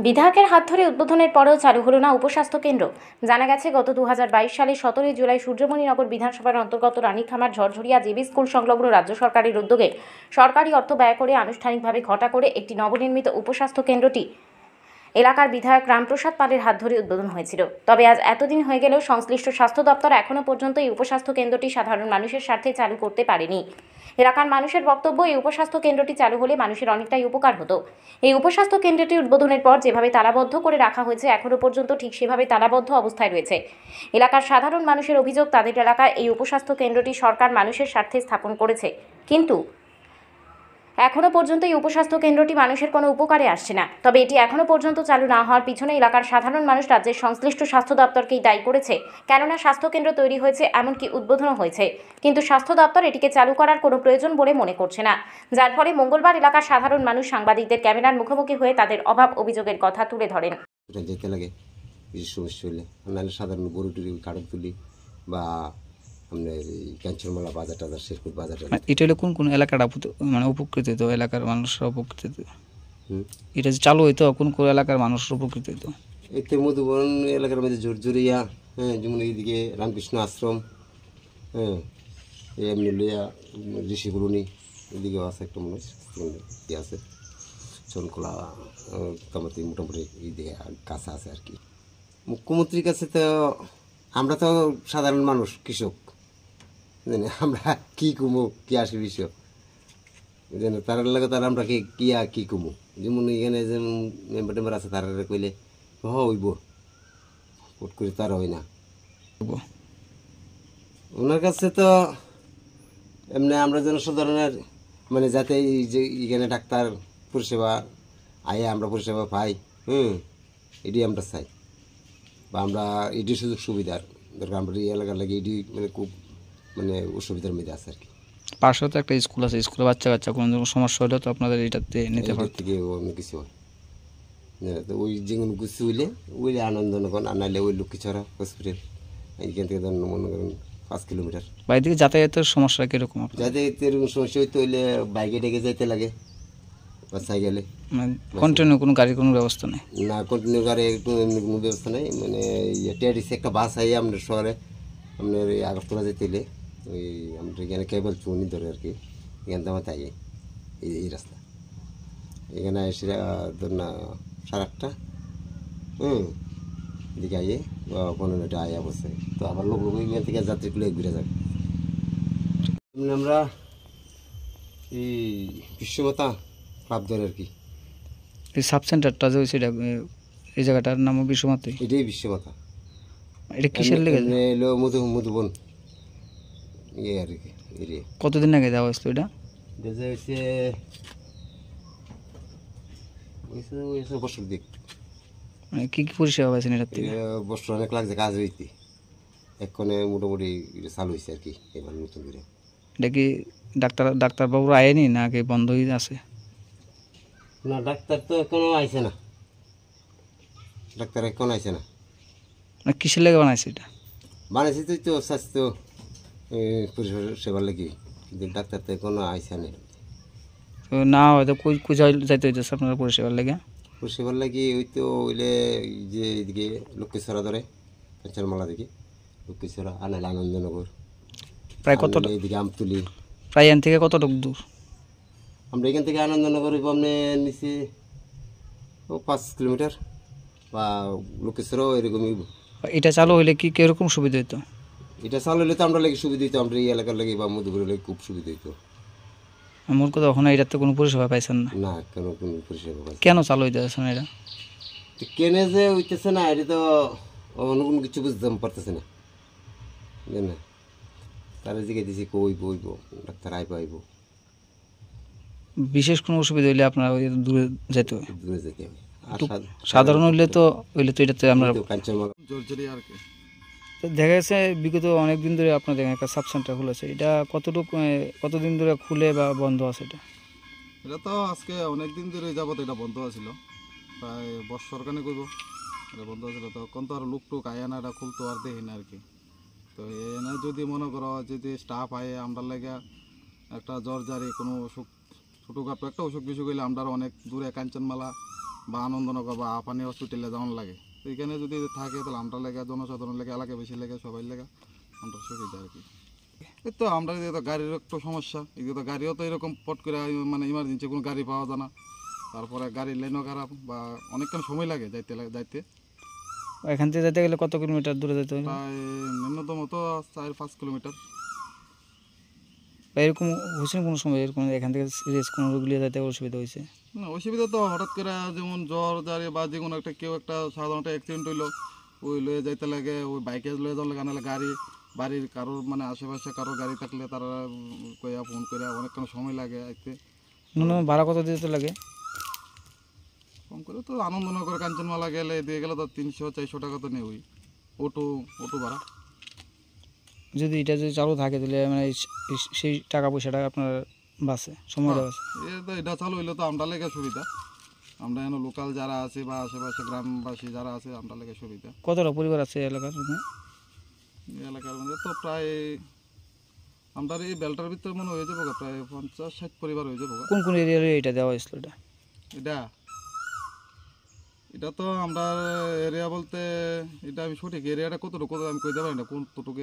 বিধায়কের হাত ধরে উদ্বোধনের পরেও চালু হলো না উপস্বাস্থ্য কেন্দ্র। জানা গেছে, গত 2022 সালের 17 জুলাই সূর্যমণিনগর বিধানসভার অন্তর্গত রানীখামার ঝরঝরিয়া জেবি স্কুল সংলগ্ন রাজ্য সরকারের উদ্যোগে সরকারি অর্থ ব্যয় করে আনুষ্ঠানিকভাবে ঘটা করে একটি নবনির্মিত উপস্বাস্থ্য কেন্দ্রটি এলাকার বিধায়ক রামপ্রসাদ পালের হাত ধরে উদ্বোধন হয়েছিল। তবে আজ এতদিন হয়ে গেলেও সংশ্লিষ্ট স্বাস্থ্য দপ্তর এখনও পর্যন্ত এই উপস্বাস্থ্য কেন্দ্রটি সাধারণ মানুষের স্বার্থে চালু করতে পারেনি। এলাকার মানুষের বক্তব্য, এই উপস্বাস্থ্য কেন্দ্রটি চালু হলে মানুষের অনেকটাই উপকার হতো। এই উপস্বাস্থ্য কেন্দ্রটি উদ্বোধনের পর যেভাবে তালাবদ্ধ করে রাখা হয়েছে, এখনও পর্যন্ত ঠিক সেভাবে তালাবদ্ধ অবস্থায় রয়েছে। এলাকার সাধারণ মানুষের অভিযোগ, তাদের এলাকায় এই উপস্বাস্থ্য কেন্দ্রটি সরকার মানুষের স্বার্থে স্থাপন করেছে, কিন্তু এখনও পর্যন্ত এই উপস্বাস্থ্য কেন্দ্রটি মানুষের কোনো উপকারে আসছে না। তবে এটি এখনও পর্যন্ত চালু না হওয়ার পিছনে এলাকার সাধারণ মানুষ রাজ্যের সংশ্লিষ্ট স্বাস্থ্য দপ্তরকেই দায়ী করেছে। কেননা স্বাস্থ্যকেন্দ্র তৈরি হয়েছে, এমনকি উদ্বোধনও হয়েছে, কিন্তু স্বাস্থ্য দপ্তর এটিকে চালু করার কোনো প্রয়োজন বলে মনে করছে না। যার ফলে মঙ্গলবার এলাকার সাধারণ মানুষ সাংবাদিকদের ক্যামেরার মুখোমুখি হয়ে তাদের অভাব অভিযোগের কথা তুলে ধরেন। যেতে লাগে কিছু সমস্যা হলে, নাহলে সাধারণ গরু টুরি কাঠক তুলি বা আপনার এই ক্যান্সারমালা বাজার টাজার শেরপুর বাজার। এটা হলে কোন কোন এলাকাটা মানে উপকৃত হইতো, এলাকার মানুষরা উপকৃত হইতো? এটা যে চালু হইতো, কোন কোন এলাকার মানুষরা উপকৃত হইতো? এতে মধুবন এলাকার মধ্যে ঝরঝরিয়া, হ্যাঁ, যেমন এইদিকে রামকৃষ্ণ আশ্রম, হ্যাঁ, এমনি লইয়া ঋষি কলোনি এদিকেও আছে একটা মনে হয় আছে, চনকলা কামাতি মোটামুটি এইদিকে কাছে আছে আর কি। মুখ্যমন্ত্রীর কাছে তো আমরা তো সাধারণ মানুষ, কৃষক, আমরা কি কুমু কি আসি বিষয় যেন তার লাগে, তার আমরা কি কুমু। যেমন এখানে যেমন মেম্বার টেম্বার আছে, তারা কইলে হইব কোট করে তার হয় না। ওনার কাছে তো এমনি আমরা জনসাধারণের মানে যাতে এই যে এখানে ডাক্তার পরিষেবা আয়ে আমরা পরিষেবা পাই, এটি আমরা চাই, বা আমরা এটি সুযোগ সুবিধার দরকার। আমরা এই এলাকার লাগে এটি মানে খুব মানে অসুবিধার মধ্যে আছে আর কি। পাশে তো একটা স্কুল আছে, স্কুলে বাচ্চা কোনো সমস্যা হলে তো আপনাদের এটাতে নিতে পারে থেকে অন্য কিছু হয়। তো ওই যেগুলো গুছি হইলে ওই আনন্দনগর, আর নাহলে ওই লক্ষ্মীছড়া হসপিটাল, এইখান থেকে ধরুন মনে করেন 5 কিলোমিটার। বাইরে যাতায়াতের সমস্যা কীরকম? যাতায়াতের সমস্যা হইতে হইলে বাইকে ডেকে যাইতে লাগে বা সাইকেলে। কন্টিনিউ কোনো গাড়ির কোনো ব্যবস্থা নেই? না, কন্টিনিউ গাড়ি এমনি কোনো ব্যবস্থা নেই। মানে টিআরটিসি একটা বাস আই আপনার শহরে, আপনার এই আগরতলা যেতে হলে ওই আমরা এখানে কেবল চুনি ধরে আর কি, এখান থেকে আমার তাই এই রাস্তা এখানে এসে ধর না 8:30, এদিকে আইয়ে বা 15 আইয়া বসে, তো আবার লোক এখান থেকে যাত্রীগুলো ঘুরে যাবে। আমরা এই বিশ্বমাতা ক্লাব ধরে আর কি, এই সাব সেন্টারটা যে হয়েছে এই জায়গাটার নাম বিশ্বমাতা, এটাই বিশ্বমাতা। এটা কিসের লেগে এলো মধুবন ইয়ে আর কি এরিয়া। কতদিন আগে দেওয়া হয়েছিল এটা? হয়েছে বছর দিক। মানে কী কী পরিষেবা পাইছেন এটার থেকে? বছর অনেক লাগছে কাজ হইতে, এক্ষণে মোটামুটি চালু হয়েছে আর কি এবার নতুন করে। এটা কি ডাক্তারবাবুরা আয়নি না আগে বন্ধই আছে? না, ডাক্তার তো এখনো আইছে না, ডাক্তার এখন আইছে না। মানে কিসের লেগে বানাইছে এটা? বানাইছে তো স্বাস্থ্য পরিষেবার লাগি, কিন্তু ডাক্তার তো এখনো আইসে না। না হয়তো কই যাইতে হইতেছে আপনারা পরিষেবার লেগে? পরিষেবার লাগি ওই তো ওইলে যে এদিকে লক্ষ্মীছড়া ধরে ক্যান্সারমালা দিকে লক্ষ্মীছড়া, আনাইলে আনন্দনগর, প্রায় কত এদিকে আমতুলি। প্রায় এখান থেকে কতটুকু দূর? আমরা এখান থেকে আনন্দনগর আপনি নিচে 5 কিলোমিটার, বা লক্ষ্মীছড়াও এরকমই। এটা চালু হইলে কি কীরকম সুবিধা হইতো? এটা চালু হলে তো আমরা লাগে সুবিধা হইতো, আমরা এই এলাকার লাগে বা মধুপুরের লাগে খুব সুবিধা হইতো। মোর কথা ওখানে এটাতে কোনো পরিষেবা পাইছেন না? না, কোনো পরিষেবা পাইছে। কেন চালু হইতেছে না এটা? কেনে যে হইতেছে না, এটা তো অন্য কোনো কিছু বুঝতে পারতেছে না, না তারা জিজ্ঞে দিছি কইব ডাক্তার আইব। বিশেষ কোনো অসুবিধা হইলে আপনারা দূরে যেতে হবে, দূরে যেতে হবে। সাধারণ হইলে তো এটাতে আমরা দেখা গেছে বিগত অনেক দিন ধরে আপনাদের একটা সাব সেন্টার খুলেছে, এটা কতদিন ধরে খুলে বা বন্ধ আছে? এটা তো আজকে অনেক দিন ধরে যাবত এটা বন্ধ আছিল, প্রায় বছর কানে করব এটা বন্ধ আছিল। তো কোন তো আর লোক টুক আয় না, এটা খুলতো আর দেখি না আর কি। তো এনে যদি মনে করো যদি স্টাফ আয় আমরা লাগে একটা জ্বর জারি কোনো অসুখ ছোটোখাটো একটা অসুখ বিসুখ হইলে আমরা অনেক দূরে কাঞ্চনমালা বা আনন্দনগর বা আপানি হসপিটালে যাওয়ার লাগে। তো এখানে যদি থাকে তাহলে আমরা লেগে জনসাধারণ লেগে এলাকা বেশি লেগে সবাই লেগে আমরা সুবিধা আর কি। এই তো আমরা এদিকে তো গাড়ির একটু সমস্যা, এদিকে তো গাড়িও তো এরকম পট করে মানে ইমার্জেন্সি কোনো গাড়ি পাওয়া যায় না, তারপরে গাড়ির লাইনও খারাপ বা অনেকক্ষণ সময় লাগে যাইতে এখান থেকে যেতে গেলে কত কিলোমিটার দূরে যেতে হবে? প্রায় ন্যূনতম তো 4-5 কিলোমিটার। বা এরকম হয়েছে না কোনো সময় এরকম এখান থেকে সিরিয়াস কোনো রোগ নিয়ে যেতে অসুবিধা হয়েছে? না অসুবিধা তো হঠাৎ করে যেমন জ্বর জারি বা যে কোনো একটা কেউ একটা সাধারণত অ্যাক্সিডেন্ট হইলো, ওই লয়ে যাইতে লাগে, ওই বাইকে লয়ে যাওয়ার লাগে, নাহলে গাড়ি বাড়ির কারোর মানে আশেপাশে কারোর গাড়ি থাকলে তারা কইয়া ফোন করে অনেকক্ষণ সময় লাগে আইতে। ন্যূনতম ভাড়া কত দিতে লাগে? কম করে তো আনন্দনগর কাঞ্চনমালা গেলে দিয়ে গেলে তো 300-400 টাকা তো নেই, ওই অটো ভাড়া। যদি এটা যদি চালু থাকে তাহলে মানে সেই টাকা পয়সাটা আপনার বাঁচে, সময়টা বাঁচে। এটা চালু হইলে তো আমরা লেগে সুবিধা, আমরা এখানে লোকাল যারা আছে বা আশেপাশে গ্রামবাসী যারা আছে আমরা লেগে সুবিধা। কতটা পরিবার আছে এলাকার মধ্যে? এই এলাকার মধ্যে তো প্রায় আমরা এই বেলটার ভিতরে মনে হয়ে যাবো প্রায় 50-60 পরিবার হয়ে যাবো। কোন কোন এরিয়ার এটা দেওয়া হয়েছিল? এটা তো আমরা এরিয়া বলতে এটা আমি সঠিক এরিয়াটা কতটুকু আমি কইতে পারি না কোন কতটুকু